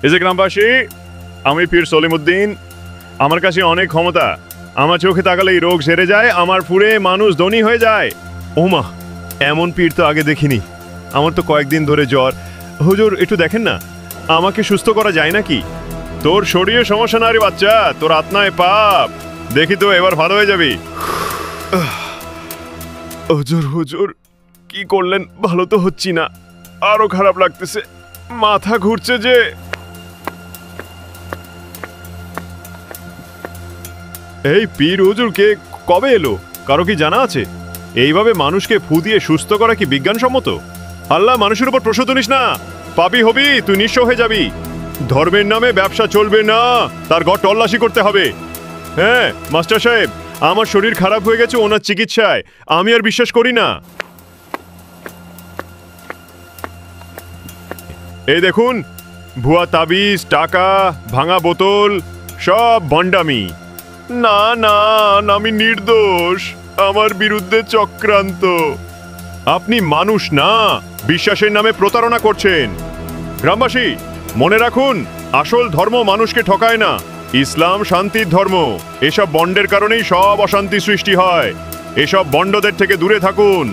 এই যে গ্রামবাসী, আমি পীর সলিমুদ্দিন। আমার কাছে অনেক ক্ষমতা। আমার চোখে তাকালেই রোগ সেরে যায়, আমার ফুরে মানুষ ধনী হয়ে যায়। ওমা, এমন পীর তো আগে দেখিনি। আমার তো কয়েকদিন ধরে জ্বর। হুজুর একটু দেখেন না, আমাকে সুস্থ করা যায় নাকি? তোর শরীরে সমস্যা না রে বাচ্চা, তোর আত্মায় পাপ। দেখি তো এবার ভালো হয়ে যাবি। হুজুর হুজুর, কি করলেন? ভালো তো হচ্ছি না, আরো খারাপ লাগতেছে, মাথা ঘুরছে যে। এই পীর হুজুর কে কবে এলো, কারো কি জানা আছে? এইভাবে মানুষকে ফু দিয়ে সুস্থ করা কি বিজ্ঞানসম্মত? আল্লাহ মানুষের উপর প্রশ্ন তুলিস না, পাপী হবি, তুই নিঃস্ব হয়ে যাবি। ধর্মের নামে ব্যবসা চলবে না, তার ঘর তল্লাশি করতে হবে। হ্যাঁ মাস্টার সাহেব, আমার শরীর খারাপ হয়ে গেছে ওনার চিকিৎসায়, আমি আর বিশ্বাস করি না। এই দেখুন, ভুয়া তাবিজ, টাকা, ভাঙা বোতল, সব ভণ্ডামি। না না, আমি নির্দোষ, আমার বিরুদ্ধে চক্রান্ত। আপনি মানুষ না, বিশ্বাসের নামে প্রতারণা করছেন। গ্রামবাসী মনে রাখুন, আসল ধর্ম মানুষকে ঠকায় না, ইসলাম শান্তির ধর্ম। এসব বন্ডের কারণেই সব অশান্তি সৃষ্টি হয়। এসব বন্ডদের থেকে দূরে থাকুন।